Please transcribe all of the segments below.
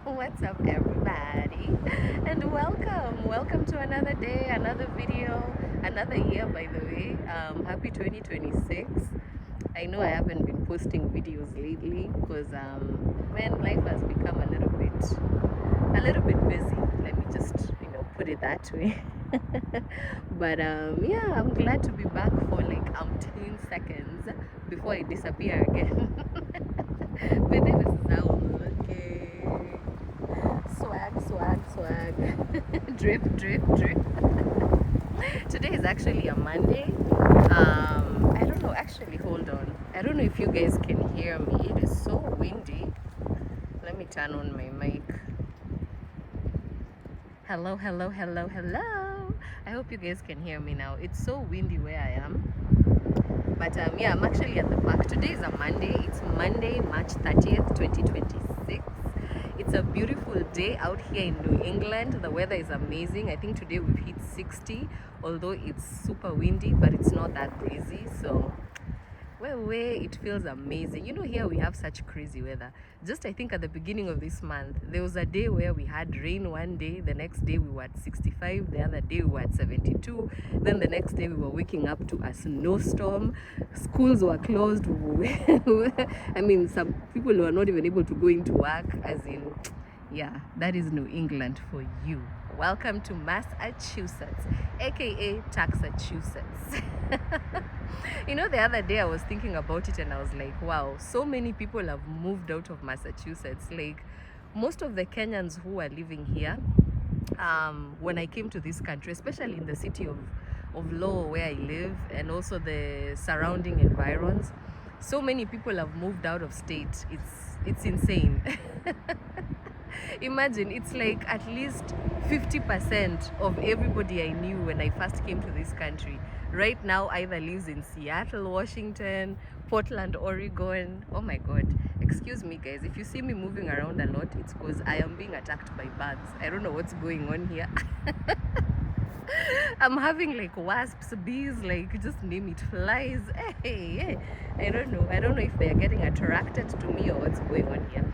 What's up, everybody? And welcome to another day, another video, another year, by the way. Happy 2026. I know I haven't been posting videos lately because, man, life has become a little bit busy. Let me just, put it that way. But yeah, I'm glad to be back for like 10 seconds before I disappear again. But this is how I'm looking. Swag, swag, swag. Drip, drip, drip. Today is actually a Monday. I don't know, actually, hold on. I don't know if you guys can hear me. It is so windy. Let me turn on my mic. Hello, hello, hello, hello. I hope you guys can hear me now. It's so windy where I am. But yeah, I'm actually at the park. Today is a Monday. It's Monday, March 30th, 2026. It's a beautiful day out here in New England. The weather is amazing. I think today we've hit 60, although it's super windy, but it's not that breezy. So where it feels amazing. Here we have such crazy weather. Just I think at the beginning of this month, there was a day where we had rain one day, the next day we were at 65, the other day we were at 72, then the next day we were waking up to a snowstorm. Schools were closed. I mean, some people were not even able to go into work, as in, yeah, that is New England for you. Welcome to Massachusetts, aka Taxachusetts. The other day I was thinking about it and I was like, wow, so many people have moved out of Massachusetts. Like, most of the Kenyans who are living here, when I came to this country, especially in the city of Lowell where I live, and also the surrounding environs, so many people have moved out of state. It's insane. Imagine, it's like at least 50% of everybody I knew when I first came to this country right now either lives in Seattle, Washington, Portland, Oregon. Oh my god, excuse me guys, if you see me moving around a lot, it's because I am being attacked by birds. I don't know what's going on here. I'm having like wasps, bees, like just name it, flies. Hey, I don't know if they're getting attracted to me or what's going on here.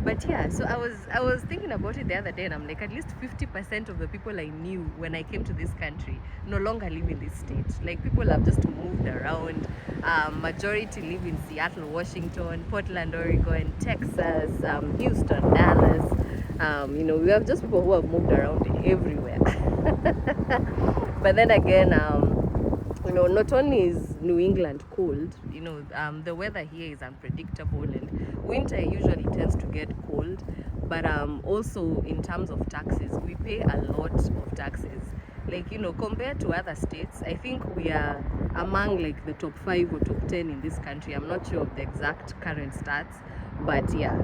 But yeah, so I was thinking about it the other day, and I'm like, at least 50% of the people I knew when I came to this country no longer live in this state. Like, people have just moved around. Majority live in Seattle, Washington, Portland, Oregon, Texas, Houston, Dallas. We have just people who have moved around everywhere. But then again, not only is New England cold, the weather here is unpredictable, and winter usually tends to get cold. But also in terms of taxes, we pay a lot of taxes. Like, compared to other states, I think we are among like the top 5 or top 10 in this country. I'm not sure of the exact current stats, but yeah,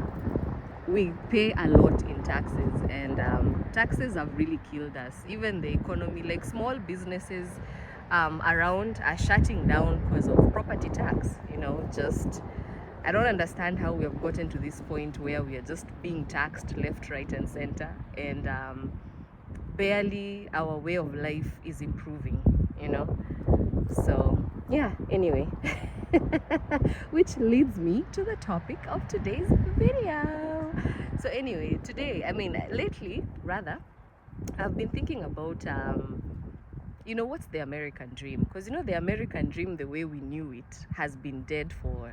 we pay a lot in taxes, and taxes have really killed us. Even the economy, like small businesses around are shutting down because of property tax. Just, I don't understand how we have gotten to this point where we are just being taxed left, right, and center, and barely our way of life is improving. So yeah, anyway. Which leads me to the topic of today's video. So anyway, lately rather, I've been thinking about what's the American dream? Because the American dream, the way we knew it, has been dead for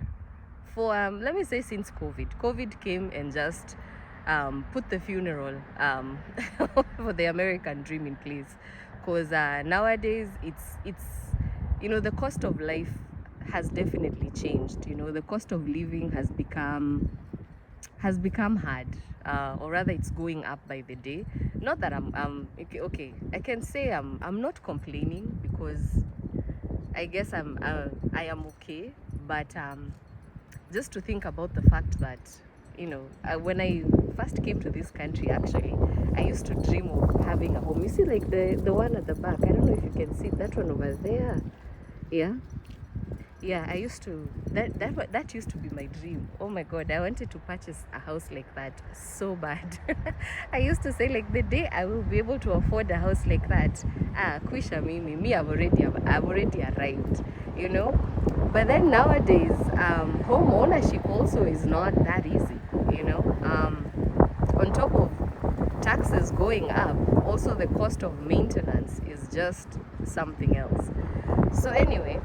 let me say since COVID came and just put the funeral for the American dream in place. Because nowadays it's the cost of life has definitely changed. The cost of living has become hard, or rather it's going up by the day. Not that I'm okay, I can say I'm not complaining, because I guess I am okay. But just to think about the fact that when I first came to this country, actually I used to dream of having a home. You see, like the one at the back, I don't know if you can see that one over there. Yeah, I used to, that used to be my dream. Oh my god, I wanted to purchase a house like that so bad. I used to say, like, the day I will be able to afford a house like that, kwisha me, I've already arrived, but then nowadays, home ownership also is not that easy. on top of taxes going up, also the cost of maintenance is just something else. So anyway,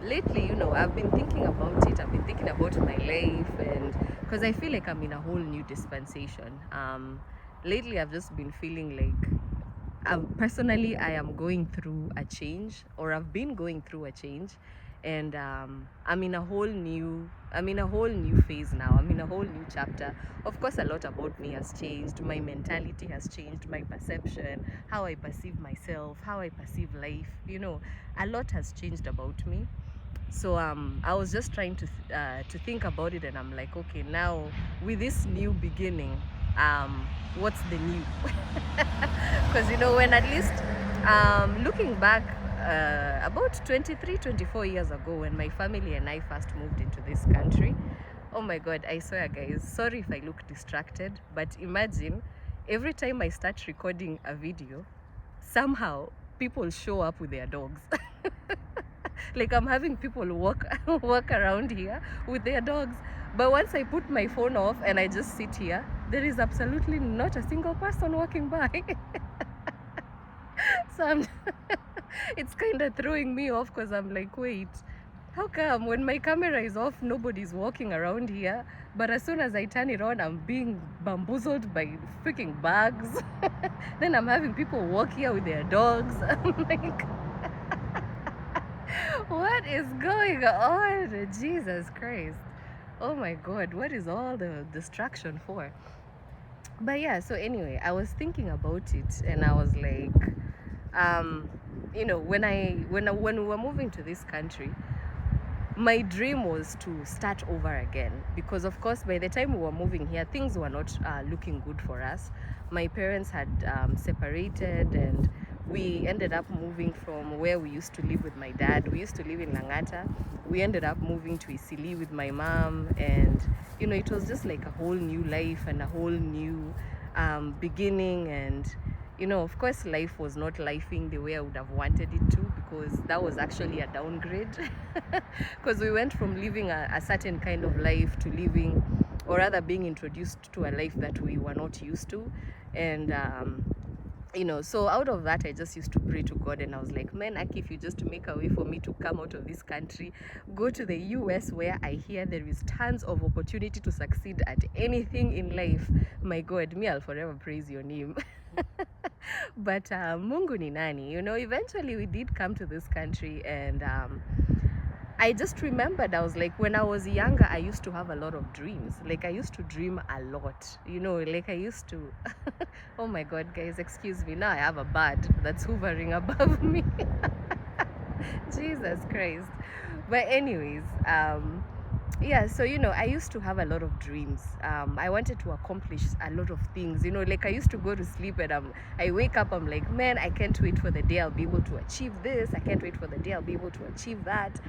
lately, I've been thinking about it. I've been thinking about my life, and because I feel like I'm in a whole new dispensation. Lately, I've just been feeling like, personally, I am going through a change, or I've been going through a change, and I'm in a whole new phase now. I'm in a whole new chapter. Of course, a lot about me has changed. My mentality has changed. My perception, how I perceive myself, how I perceive life. A lot has changed about me. So I was just trying to think about it, and I'm like, okay, now with this new beginning, what's the new? Because when at least looking back, about 23, 24 years ago, when my family and I first moved into this country, oh my God, I swear, guys, sorry if I look distracted, but imagine every time I start recording a video, somehow people show up with their dogs. Like, I'm having people walk around here with their dogs. But once I put my phone off and I just sit here, there is absolutely not a single person walking by. So it's kind of throwing me off, because I'm like, wait, how come when my camera is off, nobody's walking around here, but as soon as I turn it on, I'm being bamboozled by freaking bugs? Then I'm having people walk here with their dogs. I'm like, what is going on? Jesus Christ. Oh my God, what is all the distraction for? But yeah, so anyway, I was thinking about it, and I was like, when we were moving to this country, my dream was to start over again, because of course by the time we were moving here, things were not looking good for us. My parents had separated, and we ended up moving from where we used to live with my dad. We used to live in Langata. We ended up moving to Isili with my mom, and it was just like a whole new life and a whole new beginning. And of course, life was not lifing the way I would have wanted it to, because that was actually a downgrade. Because we went from living a certain kind of life to living, or rather being introduced to a life that we were not used to. And so out of that, I just used to pray to God, and I was like, man, Aki, if you just make a way for me to come out of this country, go to the US, where I hear there is tons of opportunity to succeed at anything in life, my God, me, I'll forever praise your name. But Mungu ni nani? Eventually we did come to this country, and I just remembered, I was like, when I was younger, I used to have a lot of dreams. Like, I used to dream a lot, like I used to, oh my God, guys, excuse me. Now I have a bird that's hovering above me. Jesus Christ. But anyways, yeah, so I used to have a lot of dreams. I wanted to accomplish a lot of things. Like, I used to go to sleep, and I wake up, I'm like, man, I can't wait for the day I'll be able to achieve this. I can't wait for the day I'll be able to achieve that.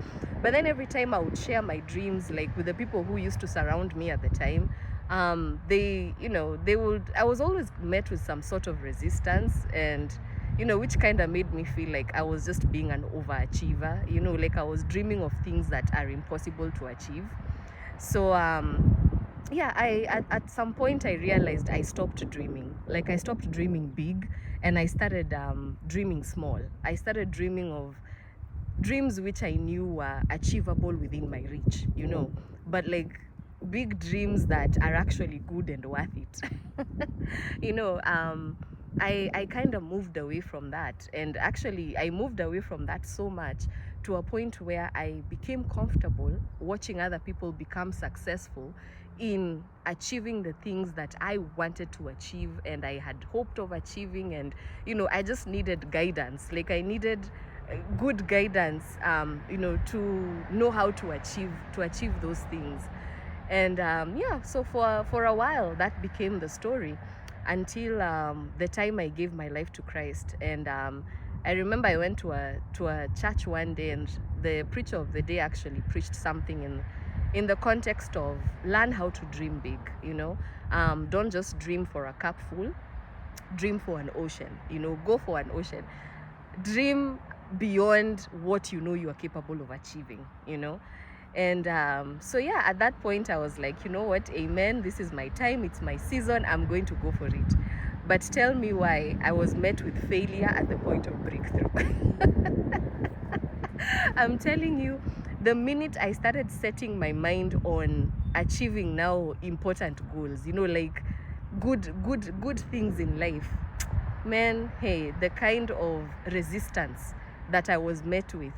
But then every time I would share my dreams, like, with the people who used to surround me at the time, I was always met with some sort of resistance, and which kind of made me feel like I was just being an overachiever, like I was dreaming of things that are impossible to achieve. So yeah, at some point I realized I stopped dreaming. Like, I stopped dreaming big, and I started dreaming small. I started dreaming of dreams which I knew were achievable within my reach, but like big dreams that are actually good and worth it. I kind of moved away from that, and actually I moved away from that so much, to a point where I became comfortable watching other people become successful in achieving the things that I wanted to achieve and I had hoped of achieving. And I just needed guidance. Like, I needed good guidance, to know how to achieve those things. And yeah, so for a while that became the story, until the time I gave my life to Christ. And I remember I went to a church one day, and the preacher of the day actually preached something in the context of learn how to dream big. Don't just dream for a cup full, dream for an ocean. Go for an ocean. Dream beyond what you are capable of achieving. And so yeah, at that point I was like, you know what, amen, this is my time, it's my season, I'm going to go for it. But tell me why I was met with failure at the point of breakthrough. I'm telling you, the minute I started setting my mind on achieving now important goals, you know, like good things in life, man, hey, the kind of resistance that I was met with,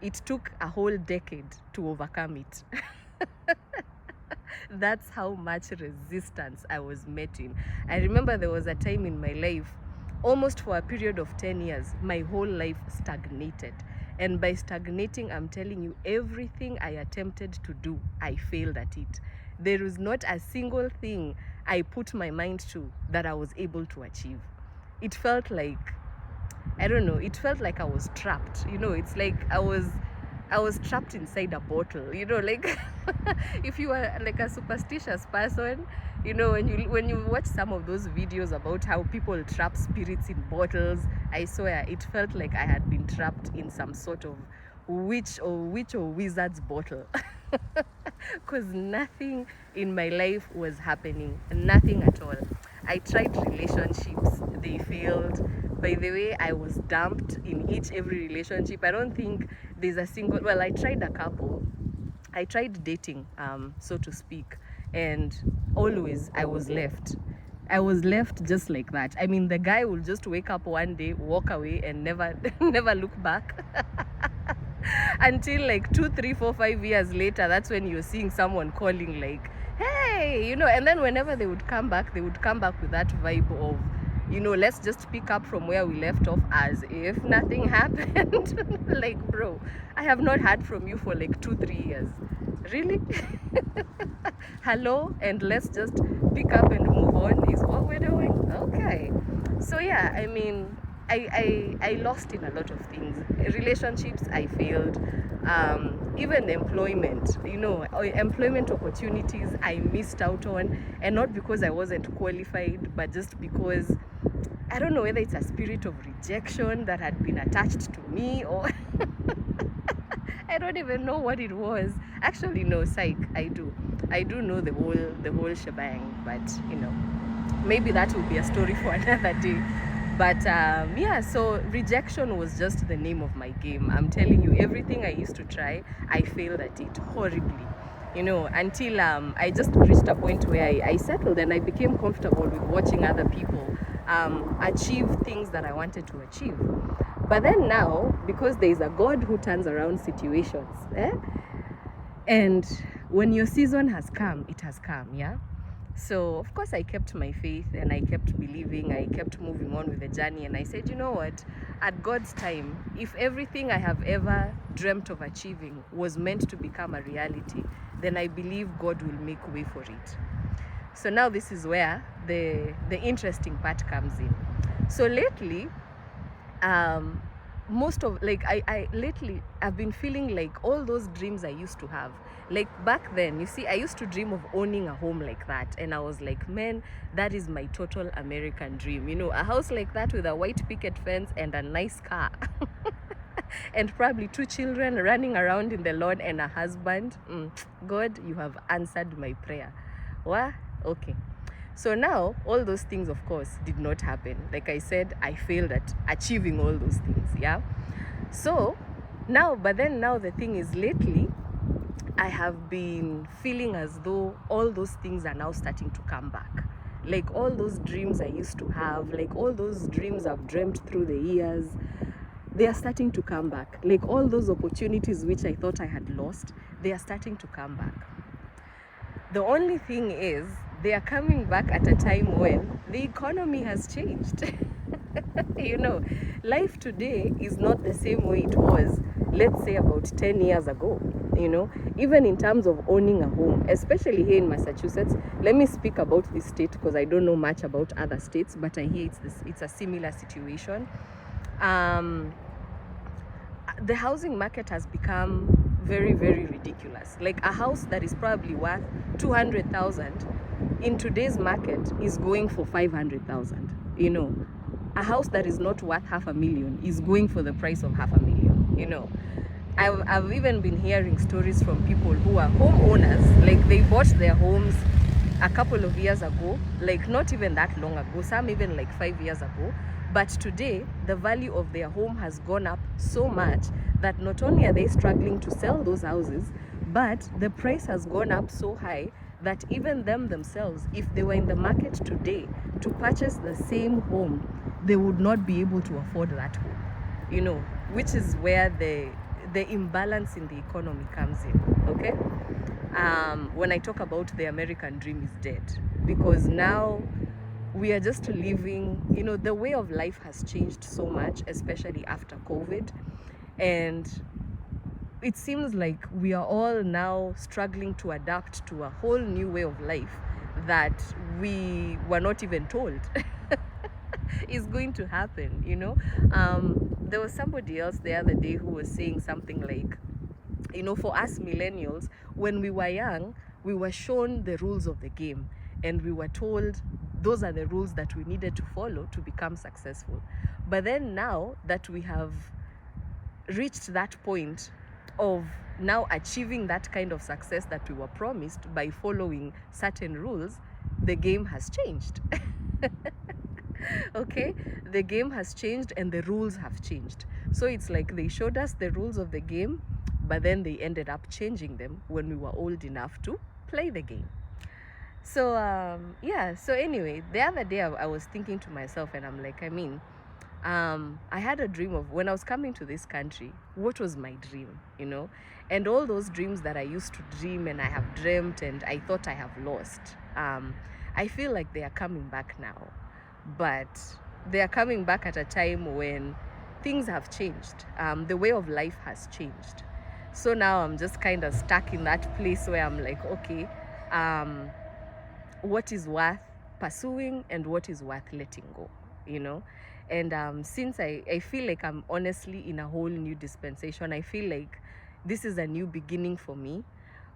it took a whole decade to overcome it. That's how much resistance I was met in. I remember there was a time in my life, almost for a period of 10 years, my whole life stagnated. And by stagnating, I'm telling you, everything I attempted to do, I failed at it. There is not a single thing I put my mind to that I was able to achieve. It felt like, I don't know, it felt like I was trapped. You know, it's like I was trapped inside a bottle, you know, like if you are like a superstitious person, you know, when you watch some of those videos about how people trap spirits in bottles, I swear it felt like I had been trapped in some sort of witch or wizard's bottle. Because nothing in my life was happening, nothing at all. I tried relationships, they failed. By the way, I was dumped in every relationship. I don't think there's a single, well, I tried a couple, I tried dating, so to speak, and always I was left just like that. I mean, the guy will just wake up one day, walk away, and never never look back. Until like 2, 3, 4, 5 years later, that's when you're seeing someone calling like, hey, you know. And then whenever they would come back with that vibe of, you know, let's just pick up from where we left off, as if nothing happened. Like, bro, I have not heard from you for like 2, 3 years. Really? Hello, and let's just pick up and move on is what we're doing. Okay. So yeah, I mean, I lost in a lot of things. Relationships, I failed. Even employment, you know, employment opportunities I missed out on, and not because I wasn't qualified, but just because I don't know whether it's a spirit of rejection that had been attached to me, or I don't even know what it was. Actually, no, psych, I do know the whole shebang, but you know, maybe that will be a story for another day. But yeah, so rejection was just the name of my game. I'm telling you, everything I used to try, I failed at it horribly, you know, until I just reached a point where I settled and I became comfortable with watching other people achieve things that I wanted to achieve. But then now, because there is a God who turns around situations, and when your season has come, it has come, yeah? So of course I kept my faith and I kept believing, I kept moving on with the journey, and I said, you know what, at God's time, if everything I have ever dreamt of achieving was meant to become a reality, then I believe God will make way for it. So now this is where the interesting part comes in. So lately, most of like lately I've been feeling like all those dreams I used to have, like back then, you see, I used to dream of owning a home like that, and I was like, man, that is my total American dream, you know, a house like that with a white picket fence and a nice car and probably 2 children running around in the lawn and a husband. God, you have answered my prayer. What? Okay. So now, all those things, of course, did not happen. Like I said, I failed at achieving all those things, yeah? So now, but then now the thing is, lately, I have been feeling as though all those things are now starting to come back. Like all those dreams I used to have, like all those dreams I've dreamt through the years, they are starting to come back. Like all those opportunities which I thought I had lost, they are starting to come back. The only thing is, they are coming back at a time when the economy has changed. You know, life today is not the same way it was, let's say, about 10 years ago. You know, even in terms of owning a home, especially here in Massachusetts. Let me speak about this state because I don't know much about other states, but I hear it's a similar situation. The housing market has become very, very ridiculous. Like a house that is probably worth 200,000 in today's market is going for 500,000. You know, a house that is not worth $500,000 is going for the price of $500,000. You know, I've even been hearing stories from people who are homeowners, like they bought their homes a couple of years ago, like not even that long ago, some even like 5 years ago, but today the value of their home has gone up so much that not only are they struggling to sell those houses, but the price has gone up so high that even them themselves, if they were in the market today to purchase the same home, they would not be able to afford that home, you know, which is where the imbalance in the economy comes in. Okay, when I talk about the American dream is dead, because now we are just living, you know, the way of life has changed so much, especially after COVID, and it seems like we are all now struggling to adapt to a whole new way of life that we were not even told is going to happen, you know. There was somebody else the other day who was saying something like, you know, for us millennials, when we were young, we were shown the rules of the game and we were told those are the rules that we needed to follow to become successful. But then now that we have reached that point of now achieving that kind of success that we were promised by following certain rules, the game has changed. Okay, the game has changed and the rules have changed. So it's like they showed us the rules of the game, but then they ended up changing them when we were old enough to play the game. So yeah, so anyway, the other day I was thinking to myself, and I'm like, I mean, I had a dream of when I was coming to this country, what was my dream, you know? And all those dreams that I used to dream and I have dreamt and I thought I have lost, I feel like they are coming back now. But they are coming back at a time when things have changed. The way of life has changed. So now I'm just kind of stuck in that place where I'm like, okay, what is worth pursuing and what is worth letting go, you know? And since I feel like I'm honestly in a whole new dispensation, I feel like this is a new beginning for me.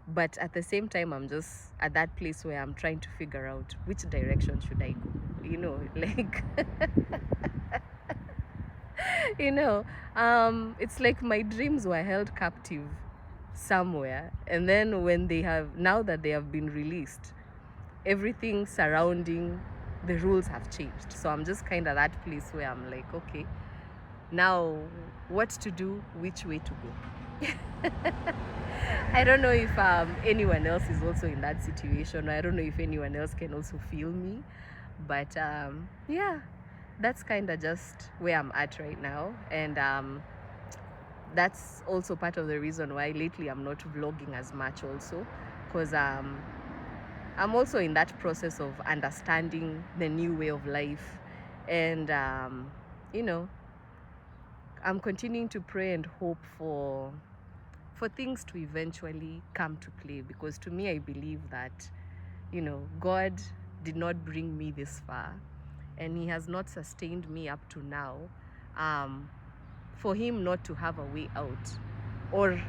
But at the same time, I'm just at that place where I'm trying to figure out which direction should I go, you know, like, you know, it's like my dreams were held captive somewhere. And then when they have, now that they have been released, everything surrounding the rules have changed. So I'm just kind of that place where I'm like, okay, now what to do, which way to go. I don't know if anyone else is also in that situation. I don't know if anyone else can also feel me, but yeah, that's kind of just where I'm at right now. And that's also part of the reason why lately I'm not vlogging as much also, because I'm also in that process of understanding the new way of life. And you know, I'm continuing to pray and hope for things to eventually come to play, because to me, I believe that, you know, God did not bring me this far and he has not sustained me up to now for him not to have a way out, or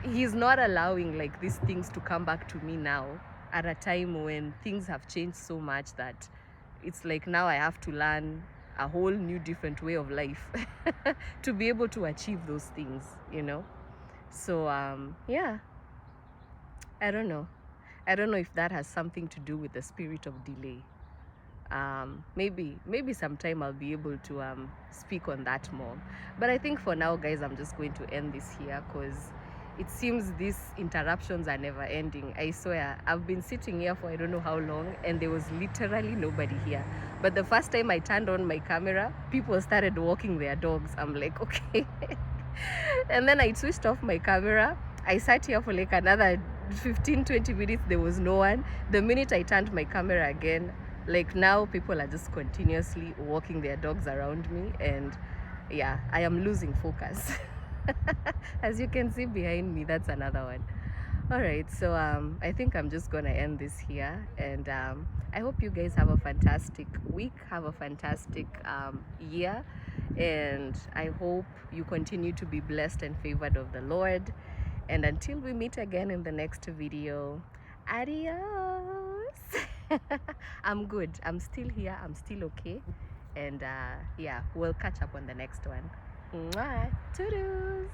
he's not allowing like these things to come back to me now at a time when things have changed so much that it's like now I have to learn a whole new different way of life to be able to achieve those things, you know. So yeah, I don't know if that has something to do with the spirit of delay. Maybe sometime I'll be able to speak on that more, but I think for now, guys, I'm just going to end this here, because it seems these interruptions are never ending. I swear, I've been sitting here for I don't know how long and there was literally nobody here. But the first time I turned on my camera, people started walking their dogs. I'm like, okay. And then I switched off my camera. I sat here for like another 15-20 minutes. There was no one. The minute I turned my camera again, like now people are just continuously walking their dogs around me, and yeah, I am losing focus. As you can see behind me, that's another one. All right, so I think I'm just gonna end this here, and I hope you guys have a fantastic week, have a fantastic year, and I hope you continue to be blessed and favored of the Lord. And until we meet again in the next video, adios. I'm good. I'm still here. I'm still okay. And yeah, we'll catch up on the next one. Mwah. Toodles.